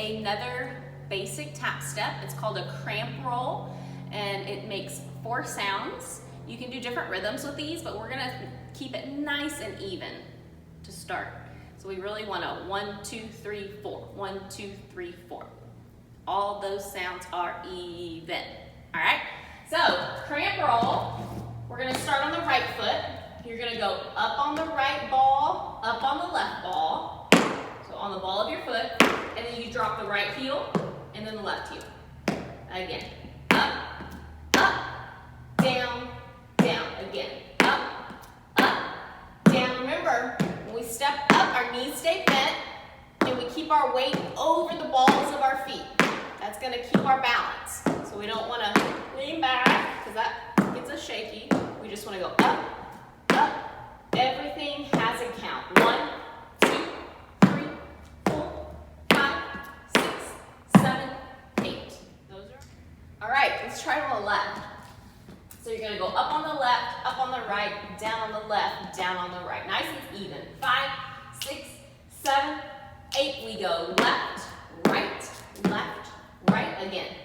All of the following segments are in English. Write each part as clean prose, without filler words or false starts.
another basic tap step. It's called a cramp roll, and it makes 4 sounds. You can do different rhythms with these, but we're gonna keep it nice and even to start. So we really want a 1, 2, 3, 4, 1, 2, 3, 4. All those sounds are even. All right, so cramp roll, we're gonna start on the right foot. You're gonna go up on the right ball, up on the left ball. So on the ball of your foot, and then you drop the right heel, and then the left heel. Again, up, up, down, down. Again, up, down. Remember, when we step up, our knees stay bent, and we keep our weight over the balls of our feet. That's gonna keep our balance. So we don't wanna lean back, because that gets us shaky. We just wanna go up, up. Everything has a count. 1, 2, 3, 4, 5, 6, 7, 8. Those are. All right, let's try it on the left. So you're gonna go up on the left, up on the right, down on the left, down on the right. Nice and even. 5, 6, 7, 8. We go left, right, left, right. Again.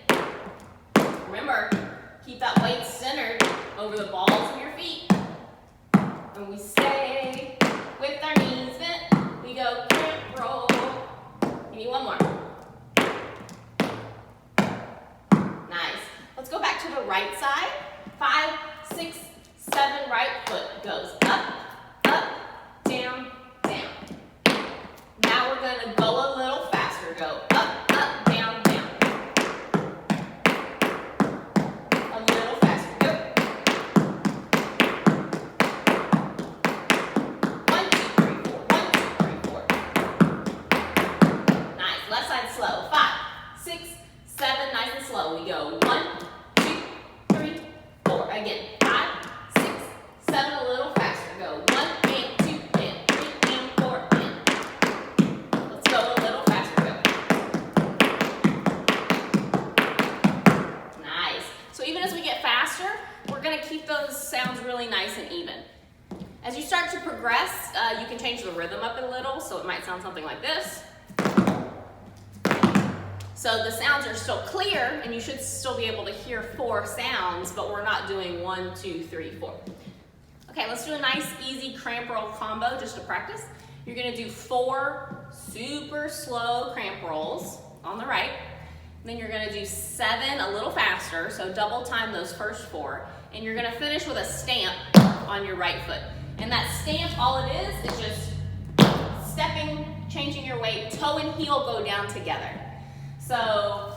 Remember, keep that weight centered over the balls of your feet. And we stay with our knees bent. We go cramp roll. Give me one more. Nice. Let's go back to the right side. 5, 6, 7, right foot goes up, up, down, down. Now we're gonna go a little faster. Go up, up, down, down. A little faster. Go. 1, 2, 3, 4. 1, 2, 3, 4. Nice. Left side slow. 5, 6, 7. Nice and slow. We go 1, 2, 3, 4. Again. 5, 6, 7. A little faster. Go 1 and 2 and 3 and 4 and. Let's go a little faster. Go. Nice. So even as we get faster, we're going to keep those sounds really nice and even. As you start to progress, you can change the rhythm up a little, so it might sound something like this. So the sounds are still clear, and you should still be able to hear 4 sounds, but we're not doing 1, 2, 3, 4. Okay, let's do a nice, easy cramp roll combo just to practice. You're gonna do 4 super slow cramp rolls on the right. Then you're gonna do 7 a little faster, so double time those first 4. And you're gonna finish with a stamp on your right foot. And that stamp, all it is just stepping, changing your weight, toe and heel go down together. So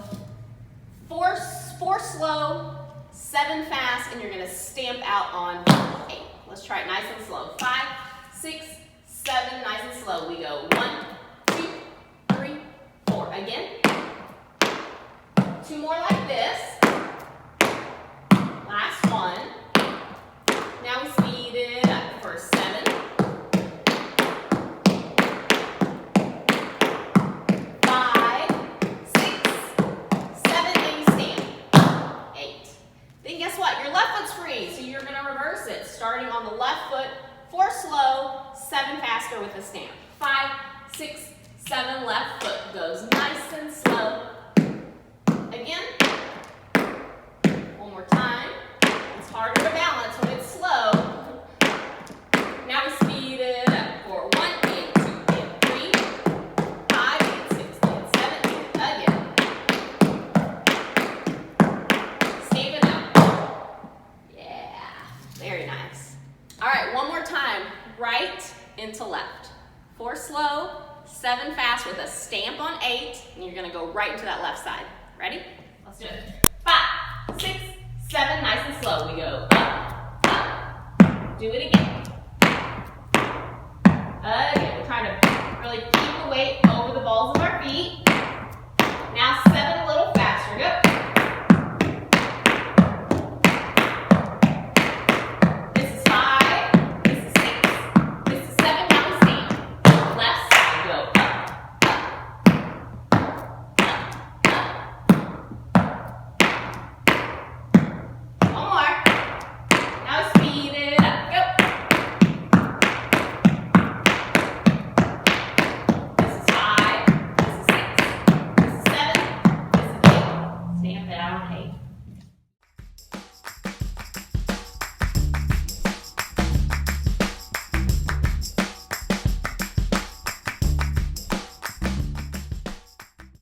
4 slow, 7 fast, and you're gonna stamp out on 8. Let's try it nice and slow. 5, 6, 7, nice and slow. We go 1, 2, 3, 4. Again. 2 more like this. Last one. Now we speed it up for 7. 5, 6, 7, and you stand. 8. Then guess what? Your left foot's free, so you're gonna reverse it. Starting on the left foot, 4 slow, 7 faster with a stamp. 5, 6, 7, left foot goes nice and slow. Again. One more time. It's harder to balance when it's slow. Now we speed it up for 1 and 2 and 3, 5 and 6 and 7 and again. Stamp it out. Yeah, very nice. All right, one more time. Right into left. 4 slow, 7 fast with a stamp on 8, and you're gonna go right into that left side. Ready? Let's do it. 5, 6, 7, nice and slow. We go up, up. Do it again. Again, we're trying to really keep the weight over the balls of our feet. Now 7 a little faster. Go. This is 5. This is 6. This is 7. Now we stand. Left side. Go up, up, up. One more. Now speed it up. Go. can't fit our hair.